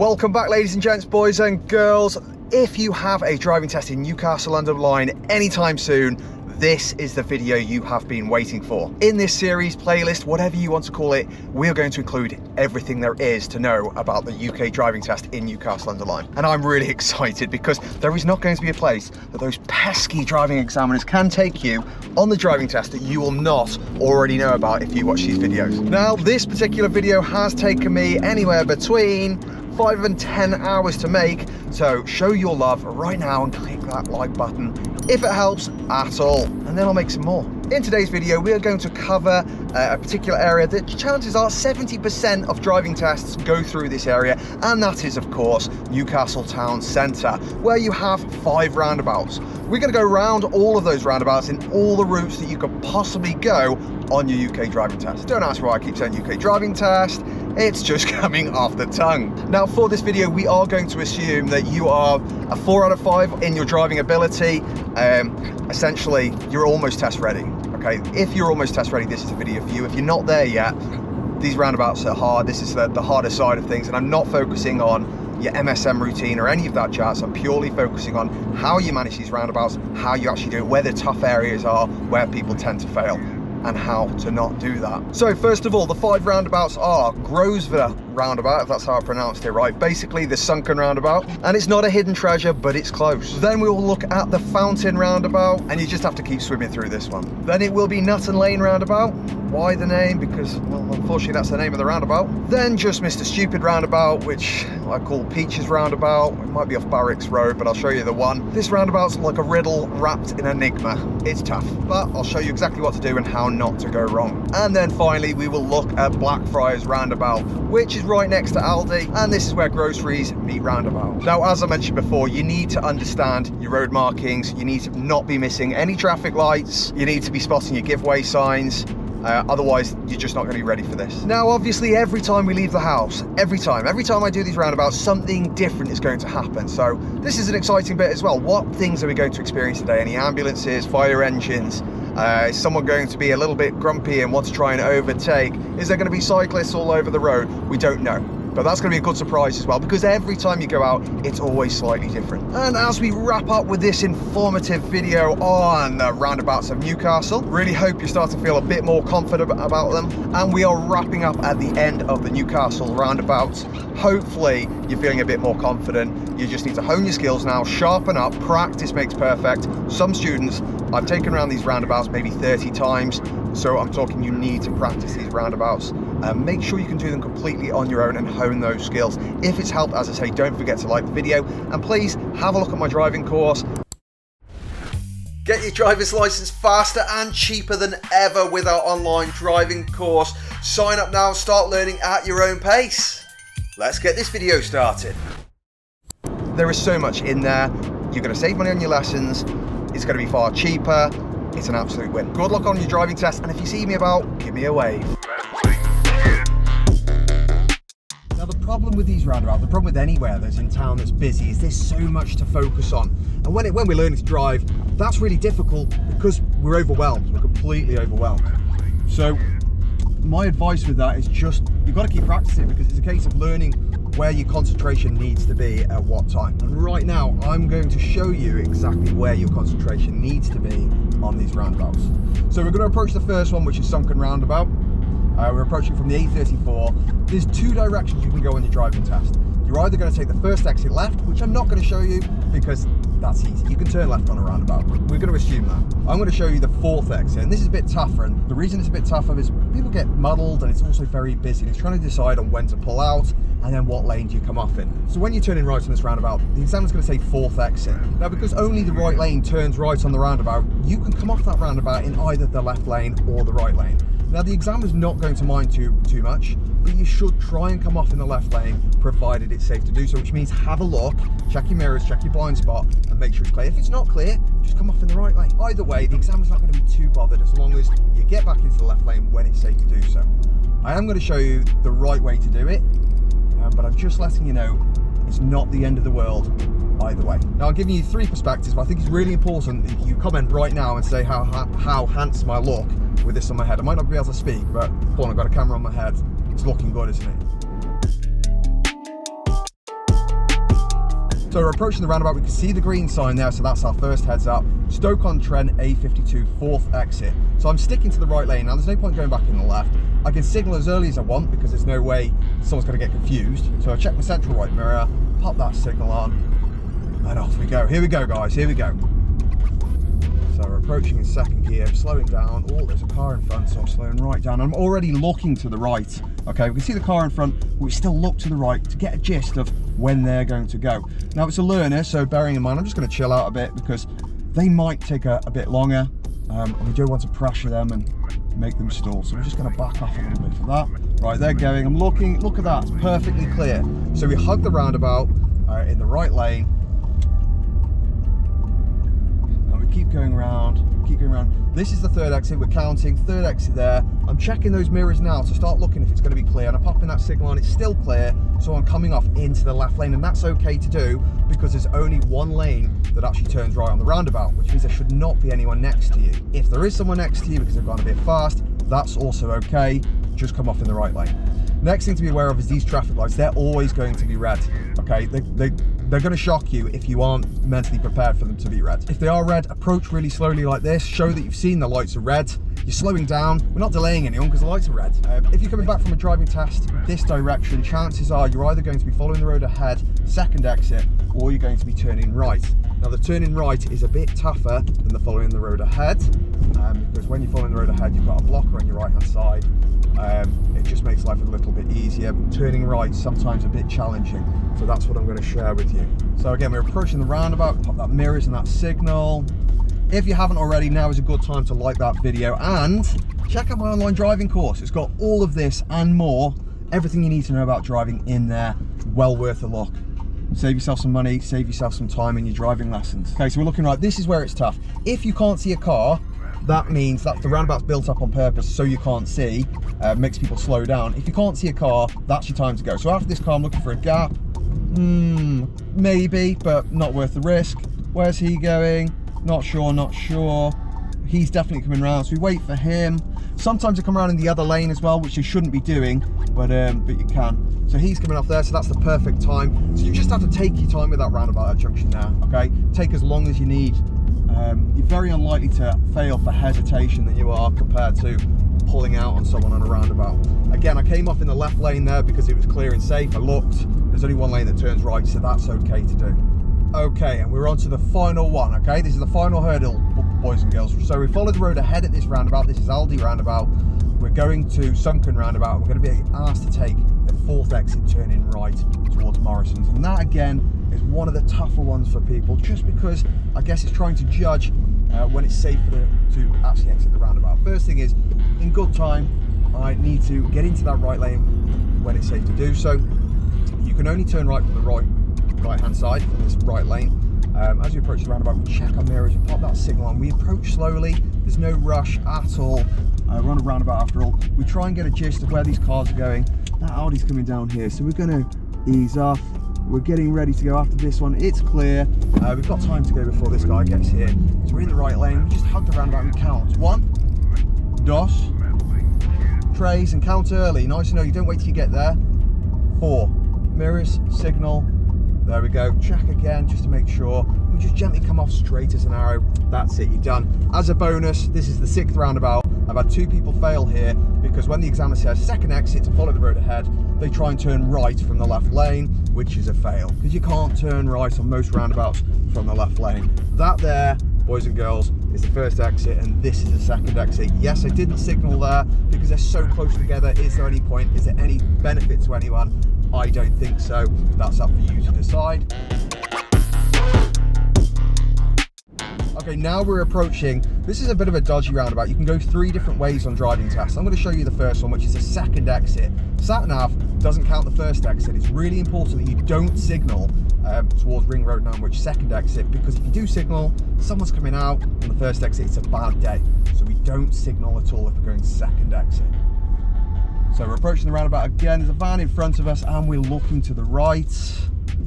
Welcome back, ladies and gents, boys and girls. If you have a driving test in Newcastle under the line anytime soon, this is the video you have been waiting for. In this series, playlist, whatever you want to call it, we're going to include everything there is to know about the UK driving test in Newcastle under the line. And I'm really excited because there is not going to be a place that those pesky driving examiners can take you on the driving test that you will not already know about if you watch these videos. Now, this particular video has taken me anywhere between 5 and 10 hours to make, so show your love right now and click that like button if it helps at all, and then I'll make some more. In today's video, we are going to cover a particular area that chances are 70% of driving tests go through this area, and that is, of course, Newcastle town centre, where you have 5 roundabouts. We're going to go around all of those roundabouts in all the routes that you could possibly go on your UK driving test. Don't ask why I keep saying UK driving test, it's just coming off the tongue. Now, for this video, we are going to assume that you are a 4 out of 5 in your driving ability. Essentially, you're almost test ready. Okay, if you're almost test ready, this is a video for you. If you're not there yet, these roundabouts are hard. This is the harder side of things, and I'm not focusing on your MSM routine or any of that jazz. I'm purely focusing on how you manage these roundabouts, how you actually do it, where the tough areas are, where people tend to fail, and how to not do that. So first of all, the 5 roundabouts are Grosvenor roundabout, if that's how I pronounced it right, basically the sunken roundabout, and it's not a hidden treasure, but it's close. Then we will look at the fountain roundabout, and you just have to keep swimming through this one. Then it will be Nutton Lane roundabout. Why the name? Because, well, unfortunately that's the name of the roundabout. Then just Mr. Stupid roundabout, which I call Peaches roundabout. It might be off Barracks Road, but I'll show you the one. This roundabout's like a riddle wrapped in enigma. It's tough, but I'll show you exactly what to do and how not to go wrong. And then finally, we will look at Blackfriars roundabout, which is right next to Aldi, and this is where groceries meet roundabout. Now, as I mentioned before, you need to understand your road markings. You need to not be missing any traffic lights. You need to be spotting your giveaway signs. Otherwise, you're just not going to be ready for this. Now, obviously, every time we leave the house, every time I do these roundabouts, something different is going to happen. So this is an exciting bit as well. What things are we going to experience today? Any ambulances, fire engines? Is someone going to be a little bit grumpy and want to try and overtake? Is there going to be cyclists all over the road? We don't know. But that's going to be a good surprise as well, because every time you go out, it's always slightly different. And as we wrap up with this informative video on the roundabouts of Newcastle, really hope you start to feel a bit more confident about them. And we are wrapping up at the end of the Newcastle roundabouts. Hopefully you're feeling a bit more confident. You just need to hone your skills now, sharpen up. Practice makes perfect. Some students, I've taken around these roundabouts maybe 30 times. So I'm talking, you need to practice these roundabouts. Make sure you can do them completely on your own and hone those skills. If it's helped, as I say, don't forget to like the video, and please have a look at my driving course. Get your driver's license faster and cheaper than ever with our online driving course. Sign up now and start learning at your own pace. Let's get this video started. There is so much in there. You're going to save money on your lessons. It's going to be far cheaper. It's an absolute win. Good luck on your driving test, and if you see me about, give me a wave. Now, the problem with these roundabouts, the problem with anywhere that's in town that's busy, is there's so much to focus on. And when we're learning to drive, that's really difficult because we're overwhelmed. We're completely overwhelmed. So my advice with that is just, you've got to keep practicing, because it's a case of learning where your concentration needs to be at what time. And right now, I'm going to show you exactly where your concentration needs to be on these roundabouts. So we're going to approach the first one, which is sunken roundabout. We're approaching from the A34. There's 2 directions you can go on your driving test. You're either going to take the first exit left, which I'm not going to show you because that's easy. You can turn left on a roundabout. We're going to assume that. I'm going to show you the 4th exit, and this is a bit tougher, and the reason it's a bit tougher is people get muddled, and it's also very busy, and it's trying to decide on when to pull out and then what lane do you come off in. So when you're turning right on this roundabout, the examiner's going to say 4th exit. Now, because only the right lane turns right on the roundabout, you can come off that roundabout in either the left lane or the right lane. Now, the examiner's not going to mind too much, but you should try and come off in the left lane, provided it's safe to do so, which means have a look, check your mirrors, check your blind spot, and make sure it's clear. If it's not clear, just come off in the right lane. Either way, the examiner's not going to be too bothered as long as you get back into the left lane when it's safe to do so. I am going to show you the right way to do it, but I'm just letting you know it's not the end of the world either way. Now, I'm giving you 3 perspectives, but I think it's really important that you comment right now and say how handsome I look with this on my head. I might not be able to speak, but I've got a camera on my head. It's looking good, isn't it? So we're approaching the roundabout, we can see the green sign there, so that's our first heads up. Stoke on Trent, A52, fourth exit. So I'm sticking to the right lane now, there's no point going back in the left. I can signal as early as I want because there's no way someone's going to get confused. So I check my central right mirror, pop that signal on, and off we go. Here we go, guys, here we go. So we're approaching in second gear, I'm slowing down. Oh, there's a car in front, so I'm slowing right down. I'm already looking to the right. Okay, we can see the car in front, but we still look to the right to get a gist of when they're going to go. Now it's a learner, so bearing in mind, I'm just going to chill out a bit because they might take a bit longer. And we don't want to pressure them and make them stall. So we're just going to back off a little bit for that. Right, they're going. I'm looking, look at that, it's perfectly clear. So we hug the roundabout in the right lane. And we keep going around, keep going around. This is the third exit, we're counting, third exit there. I'm checking those mirrors now to start looking if it's going to be clear. And I'm popping that signal on, it's still clear. So I'm coming off into the left lane, and that's okay to do because there's only one lane that actually turns right on the roundabout, which means there should not be anyone next to you. If there is someone next to you because they've gone a bit fast, that's also okay. Just come off in the right lane. Next thing to be aware of is these traffic lights. They're always going to be red, okay? They're going to shock you if you aren't mentally prepared for them to be red. If they are red, approach really slowly like this. Show that you've seen the lights are red. You're slowing down. We're not delaying anyone because the lights are red. If you're coming back from a driving test this direction, chances are you're either going to be following the road ahead, second exit, or you're going to be turning right. Now the turning right is a bit tougher than the following the road ahead, because when you're following the road ahead, you've got a blocker on your right hand side. It just makes life a little bit easier. But turning right is sometimes a bit challenging, so that's what I'm going to share with you. So again, we're approaching the roundabout, pop that mirrors and that signal. If you haven't already, now is a good time to like that video and check out my online driving course. It's got all of this and more, everything you need to know about driving in there. Well worth a look. Save yourself some money, save yourself some time in your driving lessons. Okay, so we're looking right, this is where it's tough. If you can't see a car, that means that the roundabout's built up on purpose so you can't see, makes people slow down. If you can't see a car, that's your time to go. So after this car, I'm looking for a gap. Maybe, but not worth the risk. Where's he going? Not sure, not sure. He's definitely coming around, so we wait for him. Sometimes they come around in the other lane as well, which you shouldn't be doing, but you can. So he's coming off there, so that's the perfect time. So you just have to take your time with that roundabout junction there, okay? Take as long as you need. You're very unlikely to fail for hesitation than you are compared to pulling out on someone on a roundabout. Again, I came off in the left lane there because it was clear and safe. I looked, there's only one lane that turns right, so that's okay to do. Okay, and we're on to the final one, okay? This is the final hurdle, boys and girls. So we follow the road ahead at this roundabout. This is Aldi roundabout. We're going to Sunken roundabout. We're going to be asked to take the fourth exit turning right towards Morrison's. And that, again, is one of the tougher ones for people, just because I guess it's trying to judge when it's safe to actually exit the roundabout. First thing is, in good time, I need to get into that right lane when it's safe to do so. You can only turn right from the right hand side from this right lane. As we approach the roundabout, we check our mirrors, we pop that signal on, we approach slowly, there's no rush at all. We're on a roundabout after all. We try and get a gist of where these cars are going. That Aldi's coming down here, so we're going to ease off. We're getting ready to go after this one. It's clear. We've got time to go before this guy gets here. So we're in the right lane. We just hug the roundabout and count. 1, 2, trays, and count early. Nice to know, you don't wait till you get there. 4, mirrors, signal. There we go. Check again just to make sure. We just gently come off straight as an arrow. That's it, you're done. As a bonus, this is the 6th roundabout. I've had 2 people fail here because when the examiner says second exit to follow the road ahead, they try and turn right from the left lane, which is a fail because you can't turn right on most roundabouts from the left lane. That there, boys and girls, is the first exit, and this is the second exit. Yes, I didn't signal there because they're so close together. Is there any point? Is there any benefit to anyone? I don't think so. That's up for you to decide. Okay, now we're approaching, this is a bit of a dodgy roundabout. You can go 3 different ways on driving tests. I'm going to show you the first one, which is the second exit. Sat-nav doesn't count the first exit. It's really important that you don't signal towards Ring Road 9, which second exit, because if you do signal, someone's coming out on the first exit, it's a bad day. So we don't signal at all if we're going second exit. So we're approaching the roundabout again. There's a van in front of us and we're looking to the right.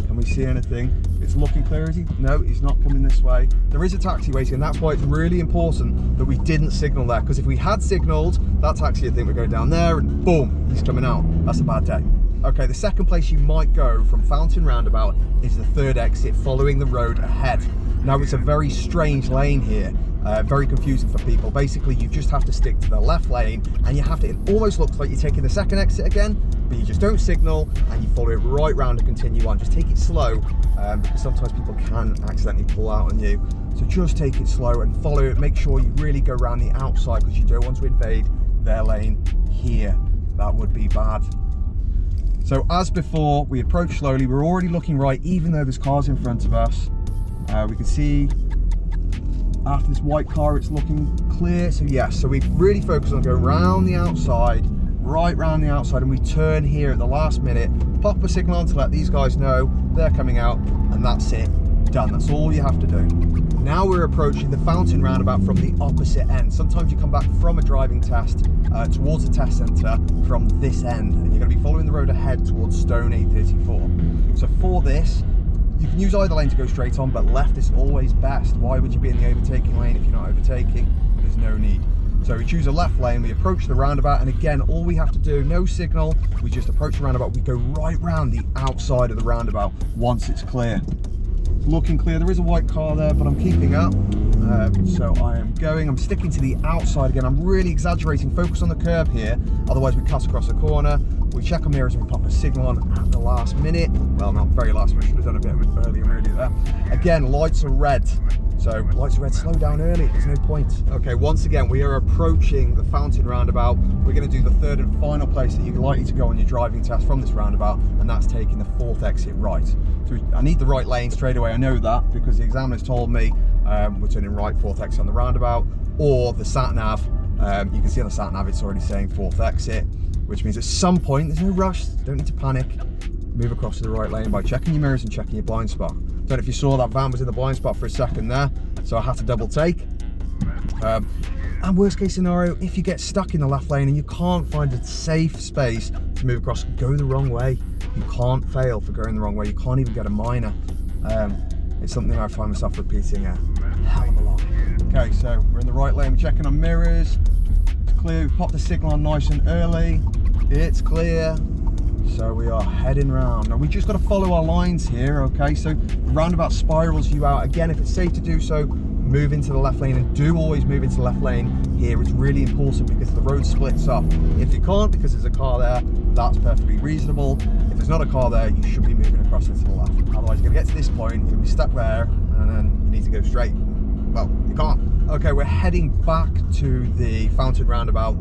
Can we see anything? It's looking clear, is he? No, he's not coming this way. There is a taxi waiting, and that's why it's really important that we didn't signal there, because if we had signalled, that taxi would think we're going down there and boom, he's coming out. That's a bad day. Okay, the second place you might go from Fountain Roundabout is the third exit following the road ahead. Now it's a very strange lane here, very confusing for people. Basically, you just have to stick to the left lane and you have to, it almost looks like you're taking the second exit again, but you just don't signal and you follow it right round and continue on. Just take it slow, because sometimes people can accidentally pull out on you. So just take it slow and follow it. Make sure you really go around the outside because you don't want to invade their lane here. That would be bad. So as before, we approach slowly. We're already looking right, even though there's cars in front of us. We can see after this white car, it's looking clear. So yes, so we really focus on going round the outside, right round the outside, and we turn here at the last minute, pop a signal on to let these guys know they're coming out, and that's it, done. That's all you have to do. Now we're approaching the Fountain Roundabout from the opposite end. Sometimes you come back from a driving test towards the test centre from this end, and you're going to be following the road ahead towards Stone 834. So for this, you can use either lane to go straight on, but left is always best. Why would you be in the overtaking lane if you're not overtaking? There's no need. So we choose a left lane, we approach the roundabout, and again, all we have to do, no signal, we just approach the roundabout, we go right round the outside of the roundabout once it's clear. Looking clear, there is a white car there, but I'm keeping up. So I'm sticking to the outside again. I'm really exaggerating, focus on the curb here, otherwise we cut across the corner. We check our mirrors and we pop a signal on at the last minute. Well, not very last minute, should have done a bit earlier there. Again, lights are red. So lights are red, slow down early, there's no point. Okay, once again, we are approaching the Fountain Roundabout. We're gonna do the third and final place that you're likely to go on your driving test from this roundabout, and that's taking the fourth exit right. So I need the right lane straight away, I know that, because the examiner's told me we're turning right, fourth exit on the roundabout, or the sat-nav, you can see on the sat-nav it's already saying fourth exit, which means at some point, there's no rush, don't need to panic, move across to the right lane by checking your mirrors and checking your blind spot. Don't know if you saw that van was in the blind spot for a second there, so I had to double take. And worst case scenario, if you get stuck in the left lane and you can't find a safe space to move across, go the wrong way. You can't fail for going the wrong way. You can't even get a minor. It's something I find myself repeating a hell of a lot. Okay, so we're in the right lane, we're checking our mirrors. It's clear, we've popped the signal on nice and early. It's clear. So we are heading round. Now we just got to follow our lines here, okay? So the roundabout spirals you out. Again, if it's safe to do so, move into the left lane, and do always move into the left lane here. It's really important because the road splits up. If you can't because there's a car there, that's perfectly reasonable. If there's not a car there, you should be moving across into the left. Otherwise you're gonna get to this point, you're gonna be stuck there, and then you need to go straight. Well, you can't. Okay, we're heading back to the Fountain Roundabout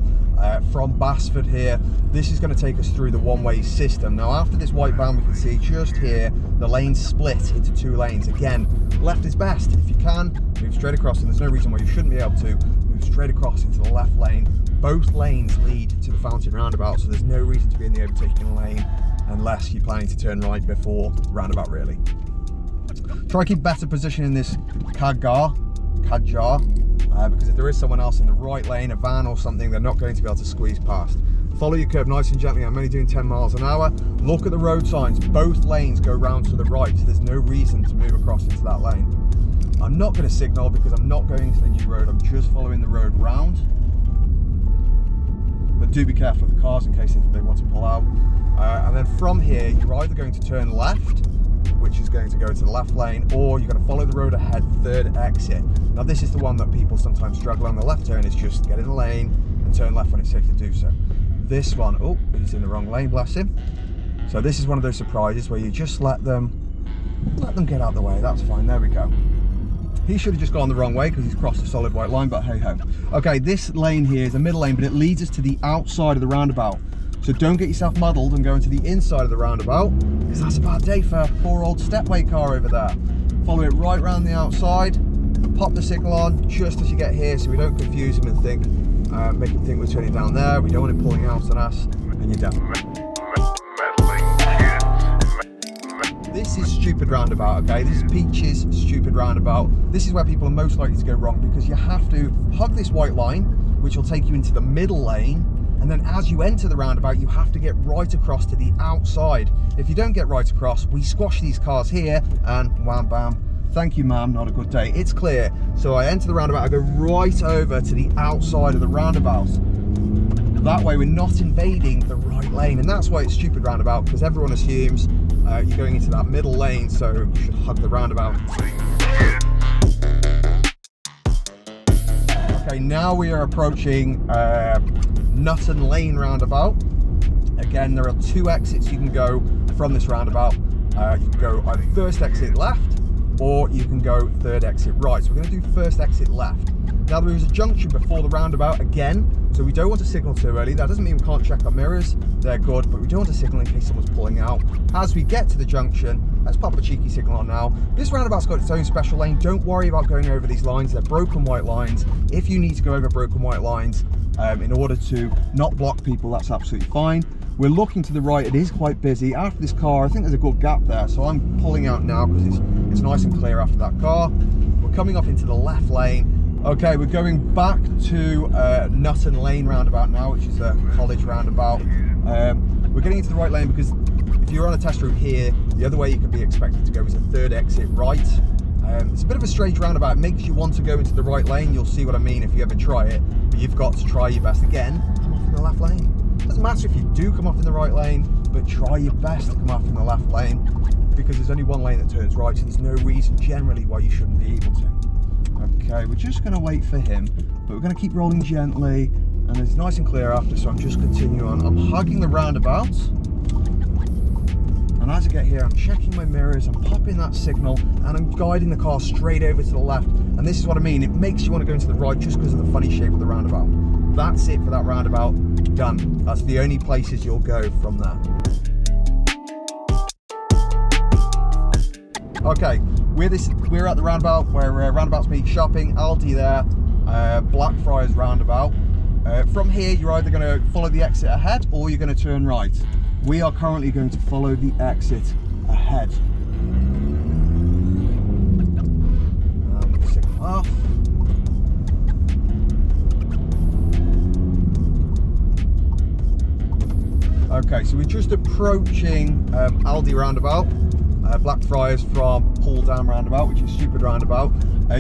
from Basford here. This is going to take us through the one-way system. Now after this white van, we can see just here the lanes split into two lanes. Again, left is best. If you can, move straight across, and there's no reason why you shouldn't be able to move straight across into the left lane. Both lanes lead to the Fountain Roundabout, so there's no reason to be in the overtaking lane unless you're planning to turn right before roundabout really. Try to keep better position in this Kadjar, because if there is someone else in the right lane, a van or something, they're not going to be able to squeeze past. Follow your curb nice and gently. I'm only doing 10 miles an hour. Look at the road signs. Both lanes go round to the right, so there's no reason to move across into that lane. I'm not going to signal because I'm not going into the new road. I'm just following the road round. But do be careful with the cars in case they want to pull out. And then from here, you're either going to turn left, which is going to go to the left lane, or you're going to follow the road ahead, third exit. Now this is the one that people sometimes struggle on. The left turn is just get in the lane and turn left when it's safe to do so. This one, oh, he's in the wrong lane, bless him. So this is one of those surprises where you just let them get out of the way. That's fine, there we go. He should have just gone the wrong way because he's crossed the solid white line, but hey ho. Okay, this lane here is a middle lane, but it leads us to the outside of the roundabout. So don't get yourself muddled and go into the inside of the roundabout, because that's a bad day for a poor old stepway car over there. Follow it right round the outside, pop the signal on just as you get here so we don't confuse him and think, make him think we're turning down there. We don't want him pulling out on us, and you're done. This is stupid roundabout, okay? This is Peach's stupid roundabout. This is where people are most likely to go wrong because you have to hug this white line, which will take you into the middle lane. And then as you enter the roundabout, you have to get right across to the outside. If you don't get right across, we squash these cars here and wham bam. Thank you, ma'am, not a good day. It's clear. So I enter the roundabout, I go right over to the outside of the roundabout. That way we're not invading the right lane, and that's why it's stupid roundabout, because everyone assumes you're going into that middle lane, so you should hug the roundabout. Okay, now we are approaching Nutton Lane roundabout. Again, there are 2 exits you can go from this roundabout. You can go either first exit left, or you can go third exit right. So we're going to do first exit left. Now there is a junction before the roundabout again, so we don't want to signal too early. That doesn't mean we can't check our mirrors, they're good, but we don't want to signal in case someone's pulling out. As we get to the junction, let's pop a cheeky signal on now. This roundabout's got its own special lane. Don't worry about going over these lines, they're broken white lines. If you need to go over broken white lines in order to not block people, that's absolutely fine. We're looking to the right, it is quite busy. After this car, I think there's a good gap there, so I'm pulling out now because it's nice and clear after that car. We're coming off into the left lane. Okay, we're going back to Nutton Lane roundabout now, which is a college roundabout. We're getting into the right lane because if you're on a test route here, the other way you could be expected to go is a third exit right. It's a bit of a strange roundabout. It makes you want to go into the right lane. You'll see what I mean if you ever try it, but you've got to try your best. Again, come off in the left lane. Doesn't matter if you do come off in the right lane, but try your best to come off in the left lane, because there's only one lane that turns right, so there's no reason generally why you shouldn't be able to. Okay, we're just going to wait for him, but we're going to keep rolling gently, and it's nice and clear after, so I'm just continuing on. I'm hugging the roundabout, and as I get here, I'm checking my mirrors, I'm popping that signal, and I'm guiding the car straight over to the left. And this is what I mean, it makes you want to go into the right just because of the funny shape of the roundabout. That's it for that roundabout, done. That's the only places you'll go from there. Okay, we're at the roundabout where roundabouts meet shopping. Aldi there, Blackfriars roundabout. From here, you're either going to follow the exit ahead or you're going to turn right. We are currently going to follow the exit ahead. Signal off. Okay, so we're just approaching Aldi roundabout. Blackfriars from Pull Down roundabout, which is stupid roundabout.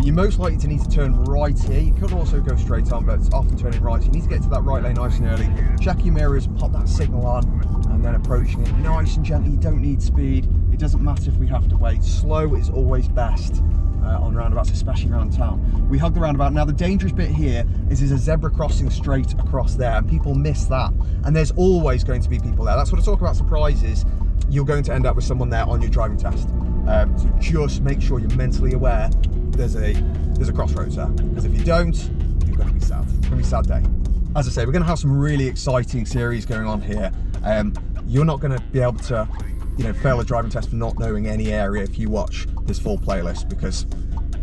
You're most likely to need to turn right here. You could also go straight on, but it's often turning right, so you need to get to that right lane nice and early. Check your mirrors, pop that signal on, and then approaching it nice and gently. You don't need speed. It doesn't matter if we have to wait. Slow is always best on roundabouts, especially around town. We hug the roundabout. Now the dangerous bit here is there's a zebra crossing straight across there, and people miss that. And there's always going to be people there. That's what I talk about surprises. You're going to end up with someone there on your driving test. So just make sure you're mentally aware there's a crossroads there, because if you don't, you're going to be sad. It's going to be a sad day. As I say, we're going to have some really exciting series going on here. You're not going to be able to, fail a driving test for not knowing any area if you watch this full playlist, because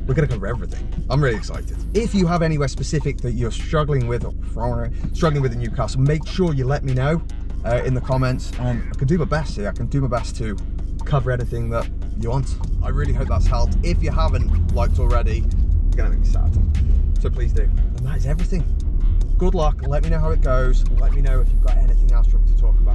we're going to cover everything. I'm really excited. If you have anywhere specific that you're struggling with in Newcastle, make sure you let me know in the comments, and I can do my best here. I can do my best to cover anything that you want. I really hope that's helped. If you haven't liked already, you're gonna make me sad, so please do. And that is everything. Good luck. Let me know how it goes. Let me know if you've got anything else for me to talk about.